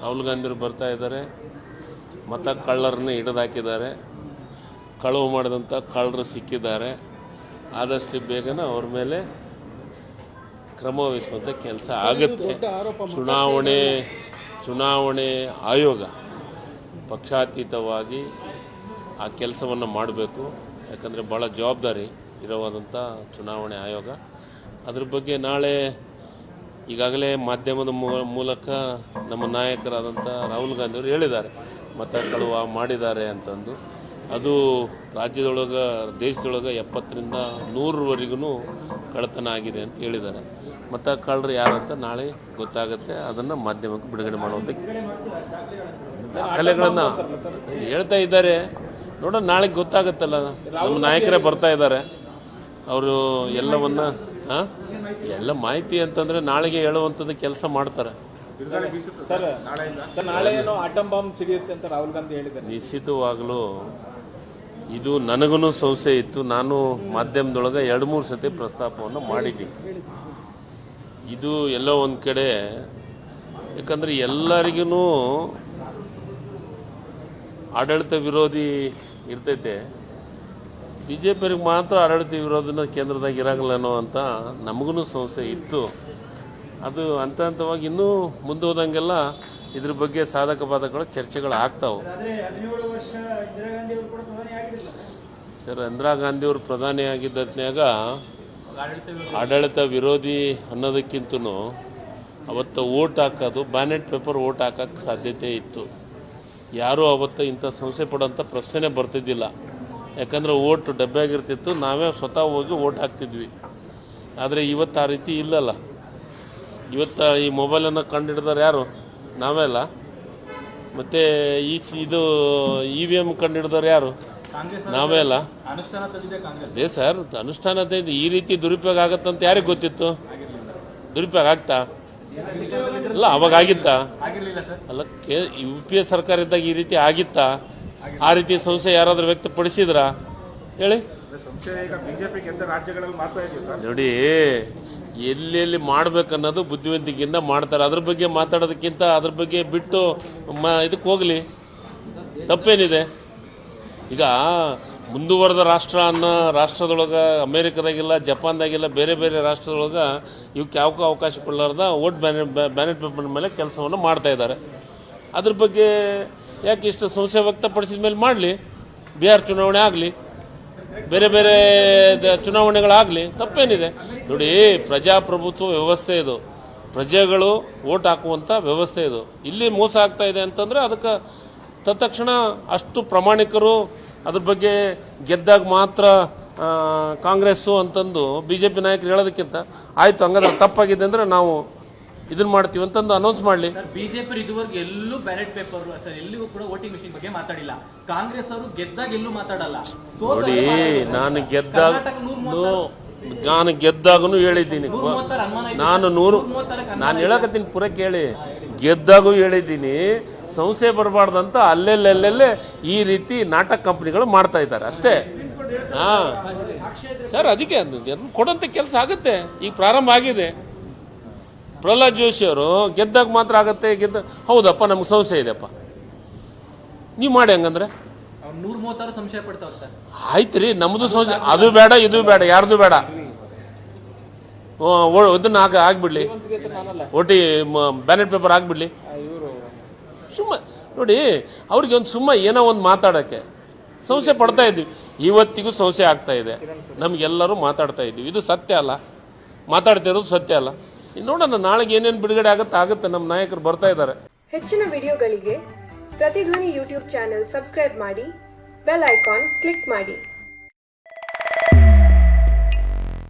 ರಾಹುಲ್ ಗಾಂಧಿ ಬರ್ತಾ ಇದ್ದಾರೆ, ಮತ ಕಳ್ಳರನ್ನ ಹಿಡಿದಾಕಿದ್ದಾರೆ, ಕಳವು ಮಾಡಿದಂಥ ಕಳ್ಳರು ಸಿಕ್ಕಿದ್ದಾರೆ. ಆದಷ್ಟು ಬೇಗನೆ ಅವ್ರ ಮೇಲೆ ಕ್ರಮ ವಹಿಸುವಂಥ ಕೆಲಸ ಆಗುತ್ತೆ. ಚುನಾವಣೆ ಆಯೋಗ ಪಕ್ಷಾತೀತವಾಗಿ ಆ ಕೆಲಸವನ್ನು ಮಾಡಬೇಕು. ಯಾಕಂದರೆ ಭಾಳ ಜವಾಬ್ದಾರಿ ಇರುವಂಥ ಚುನಾವಣೆ ಆಯೋಗ. ಅದ್ರ ಬಗ್ಗೆ ನಾಳೆ ಈಗಾಗಲೇ ಮಾಧ್ಯಮದ ಮೂಲಕ ನಮ್ಮ ನಾಯಕರಾದಂಥ ರಾಹುಲ್ ಗಾಂಧಿಯವರು ಹೇಳಿದ್ದಾರೆ, ಮತ ಕಳುವ ಮಾಡಿದ್ದಾರೆ ಅಂತಂದು. ಅದು ರಾಜ್ಯದೊಳಗೆ ದೇಶದೊಳಗೆ 70ರಿಂದ 100ರವರೆಗೂ ಕಳ್ಳತನ ಆಗಿದೆ ಅಂತ ಹೇಳಿದ್ದಾರೆ. ಮತ ಕಳ್ಳರು ಯಾರಂತ ನಾಳೆ ಗೊತ್ತಾಗುತ್ತೆ. ಅದನ್ನು ಮಾಧ್ಯಮಕ್ಕೆ ಬಿಡುಗಡೆ ಮಾಡುವಂಥ ದಾಖಲೆಗಳನ್ನು ಹೇಳ್ತಾ ಇದ್ದಾರೆ. ನೋಡೋಣ, ನಾಳೆಗೆ ಗೊತ್ತಾಗುತ್ತಲ್ಲ. ನಮ್ಮ ನಾಯಕರೇ ಬರ್ತಾ ಇದ್ದಾರೆ, ಅವರು ಎಲ್ಲವನ್ನ ಎಲ್ಲ ಮಾಹಿತಿ ಅಂತಂದರೆ ನಾಳೆಗೆ ಹೇಳುವಂಥದ್ದು ಕೆಲಸ ಮಾಡ್ತಾರೆ. ನಿಶ್ಚಿತವಾಗಲೂ ಇದು ನನಗೂ ಸಂಶಯ ಇತ್ತು. ನಾನು ಮಾಧ್ಯಮದೊಳಗೆ 2-3 ಸತಿ ಪ್ರಸ್ತಾಪವನ್ನು ಮಾಡಿದ್ದೀನಿ. ಇದು ಎಲ್ಲೋ ಒಂದು ಕಡೆ, ಯಾಕಂದರೆ ಎಲ್ಲರಿಗೂ ಆಡಳಿತ ವಿರೋಧಿ ಇರ್ತೈತೆ, BJPಯವ್ರಿಗೆ ಮಾತ್ರ ಆಡಳಿತ ವಿರೋಧನ ಕೇಂದ್ರದಾಗ ಇರಂಗಿಲ್ಲನೋ ಅಂತ ನಮಗೂ ಸಂಶಯ ಇತ್ತು. ಅದು ಹಂತ ಹಂತವಾಗಿ ಇನ್ನೂ ಮುಂದೆ ಹೋದಂಗೆಲ್ಲ ಇದ್ರ ಬಗ್ಗೆ ಸಾಧಕ ಬಾಧಕಗಳು ಚರ್ಚೆಗಳು ಆಗ್ತಾವೆ. ಸರ್, ಇಂದಿರಾ ಗಾಂಧಿಯವರು ಪ್ರಧಾನಿ ಆಗಿದ್ದಾಗ ಆಡಳಿತ ವಿರೋಧಿ ಅನ್ನೋದಕ್ಕಿಂತನೂ ಅವತ್ತು ಓಟ್ ಹಾಕೋದು, ಬ್ಯಾಲೆಟ್ ಪೇಪರ್ ಓಟ್ ಹಾಕೋಕ್ಕೆ ಸಾಧ್ಯತೆ ಇತ್ತು. ಯಾರೂ ಅವತ್ತು ಇಂಥ ಸಂಶಯ ಪಡೋಂಥ ಪ್ರಶ್ನೆ ಬರ್ತಿದ್ದಿಲ್ಲ. ಯಾಕಂದರೆ ಓಟ್ ಡಬ್ಬೆಯಾಗಿರ್ತಿತ್ತು, ನಾವೇ ಸ್ವತಃ ಹೋಗಿ ಓಟ್ ಹಾಕ್ತಿದ್ವಿ. ಆದರೆ ಇವತ್ತು ಆ ರೀತಿ ಇಲ್ಲಲ್ಲ. ಇವತ್ತು ಈ ಮೊಬೈಲನ್ನು ಕಂಡುಹಿಡಿದವ್ರು ಯಾರು? ನಾವೇ ಅಲ್ಲ. ಮತ್ತು ಇದು EVM ಕಂಡುಹಿಡಿದವ್ರು ಯಾರು? ನಾವೇ ಅಲ್ಲ. ಅದೇ ಸರ್, ಅನುಷ್ಠಾನದಿಂದ ಈ ರೀತಿ ದುರುಪಯೋಗ ಆಗತ್ತಂತ ಯಾರಿಗೆ ಗೊತ್ತಿತ್ತು? ದುರುಪಯೋಗ ಆಗ್ತಾ ಅಲ್ಲ, ಅವಾಗ ಆಗಿತ್ತಾ? ಅಲ್ಲ, UPA ಸರ್ಕಾರ ಇದ್ದಾಗ ಈ ರೀತಿ ಆಗಿತ್ತಾ? ಆ ರೀತಿ ಸಂಶಯ ಯಾರಾದ್ರೂ ವ್ಯಕ್ತಪಡಿಸಿದ್ರಾ ಹೇಳಿ? ನೋಡಿ, ಎಲ್ಲೆಲ್ಲಿ ಮಾಡ್ಬೇಕನ್ನೋದು ಬುದ್ಧಿವಂತಿಕೆಯಿಂದ ಮಾಡ್ತಾರೆ. ಅದ್ರ ಬಗ್ಗೆ ಮಾತಾಡೋದಕ್ಕಿಂತ ಅದ್ರ ಬಗ್ಗೆ ಬಿಟ್ಟು ಇದಕ್ಕೆ ಹೋಗ್ಲಿ, ತಪ್ಪೇನಿದೆ? ಈಗ ಮುಂದುವರೆದ ರಾಷ್ಟ್ರ ಅನ್ನೋ ರಾಷ್ಟ್ರದೊಳಗೆ, ಅಮೇರಿಕದಾಗಿಲ್ಲ, ಜಪಾನ್ದಾಗಿಲ್ಲ, ಬೇರೆ ಬೇರೆ ರಾಷ್ಟ್ರದೊಳಗೆ ಇವಕ್ಕೆ ಯಾವಕ್ಕೂ ಅವಕಾಶ ಕೊಡಲಾರ್ದ ಓಟ್ ಬ್ಯಾಲೆಟ್ ಪೇಪರ್ ಮೇಲೆ ಕೆಲಸವನ್ನು ಮಾಡ್ತಾ ಇದ್ದಾರೆ. ಅದ್ರ ಬಗ್ಗೆ ಯಾಕೆ ಇಷ್ಟು ಸಂಶಯ ವ್ಯಕ್ತಪಡಿಸಿದ ಮೇಲೆ ಮಾಡಲಿ. ಬಿಹಾರ್ ಚುನಾವಣೆ ಆಗಲಿ, ಬೇರೆ ಬೇರೆ ಚುನಾವಣೆಗಳಾಗಲಿ, ತಪ್ಪೇನಿದೆ? ನೋಡಿ, ಪ್ರಜಾಪ್ರಭುತ್ವ ವ್ಯವಸ್ಥೆ ಇದು, ಪ್ರಜೆಗಳು ಓಟ್ ಹಾಕುವಂಥ ವ್ಯವಸ್ಥೆ ಇದು. ಇಲ್ಲಿ ಮೋಸ ಆಗ್ತಾ ಇದೆ ಅಂತಂದರೆ ಅದಕ್ಕೆ ತತ್ಕ್ಷಣ ಅಷ್ಟು ಪ್ರಾಮಾಣಿಕರು ಅದ್ರ ಬಗ್ಗೆ ಗೆದ್ದಾಗ ಮಾತ್ರ ಕಾಂಗ್ರೆಸ್ಸು ಅಂತಂದು BJP ನಾಯಕರು ಹೇಳೋದಕ್ಕಿಂತ ಆಯಿತು ಹಂಗಾದ್ರೆ ತಪ್ಪಾಗಿದೆ ಅಂದರೆ ನಾವು ಇದನ್ನ ಮಾಡ್ತೀವಿ ಅಂತಂದು ಅನೌನ್ಸ್ ಮಾಡಲಿ. BJP ಇದುವರೆಗೂ ಎಲ್ಲೂ ಬ್ಯಾಲೆಟ್ ಪೇಪರ್ ಎಲ್ಲಿಗೂ ಕೂಡ ವೋಟಿಂಗ್ ಮಿಷಿನ್ ಬಗ್ಗೆ ಮಾತಾಡಿಲ್ಲ. ಕಾಂಗ್ರೆಸ್ ಅವರು ಗೆದ್ದಾಗ ಎಲ್ಲೂ ಮಾತಾಡಲ್ಲ. ನೋಡಿ, ನಾನು ಗೆದ್ದಾಗೂ ಹೇಳಿದ್ದೀನಿ, ನಾನು ಹೇಳಕತ್ತೀನಿ, ಪುರ ಕೇಳಿ. ಗೆದ್ದಾಗೂ ಹೇಳಿದ್ದೀನಿ, ಸಂಶಯ ಬರಬಾರ್ದಂತ ಅಲ್ಲೆಲ್ಲೆಲ್ಲೆಲ್ಲೇ ಈ ರೀತಿ ನಾಟಕ ಕಂಪನಿಗಳು ಮಾಡ್ತಾ ಇದ್ದಾರೆ ಅಷ್ಟೇ. ಸರ್, ಅದಕ್ಕೆ ಕೊಡೋಂಥ ಕೆಲಸ ಆಗುತ್ತೆ. ಈಗ ಪ್ರಾರಂಭ ಆಗಿದೆ. ಪ್ರಹ್ಲಾದ್ ಜೋಶಿ ಅವರು ಗೆದ್ದಾಗ ಮಾತ್ರ ಆಗತ್ತೆ, ಹೌದಪ್ಪ ನಮ್ಗೆ ಸಂಶಯ ಇದೆಯಪ್ಪ, ನೀವು ಮಾಡಿ ಹಂಗಂದ್ರೆ 136 ಸಂಶಯ ಪಡ್ತಾವ ಸರ್. ಆಯ್ತು ರೀ, ನಮ್ದು ಸಂಶಯ, ಅದು ಬೇಡ ಇದು ಬೇಡ, ಯಾರ್ದು ಬೇಡ, ಇದನ್ನ ಆಗ್ಬಿಡ್ಲಿ, ಓಟಿ ಬ್ಯಾಲೆಟ್ ಪೇಪರ್ ಆಗ್ಬಿಡ್ಲಿ. ಸುಮ್ಮ ನೋಡಿ, ಅವ್ರಿಗೆ ಒಂದು ಏನೋ ಒಂದು ಮಾತಾಡೋಕ್ಕೆ ಸಂಶಯ ಪಡ್ತಾ ಇದ್ದೀವಿ. ಇವತ್ತಿಗೂ ಸಂಶಯ ಆಗ್ತಾ ಇದೆ. ನಮ್ಗೆಲ್ಲರೂ ಮಾತಾಡ್ತಾ ಇದ್ದೀವಿ, ಇದು ಸತ್ಯ ಅಲ್ಲ, ಮಾತಾಡ್ತಿರೋದು ಸತ್ಯ ಅಲ್ಲ. ನೋಡೋಣ, ನಾಳೆಗೆ ಏನೇನು ಬಿಡುಗಡೆ ಆಗುತ್ತೆ. ನಮ್ಮ ನಾಯಕರು ಬರ್ತಾ ಇದ್ದಾರೆ. ಹೆಚ್ಚಿನ ವಿಡಿಯೋಗಳಿಗೆ ಪ್ರತಿಧ್ವನಿ ಯೂಟ್ಯೂಬ್ ಚಾನೆಲ್ ಸಬ್ಸ್ಕ್ರೈಬ್ ಮಾಡಿ, ಬೆಲ್ ಐಕಾನ್ ಕ್ಲಿಕ್ ಮಾಡಿ.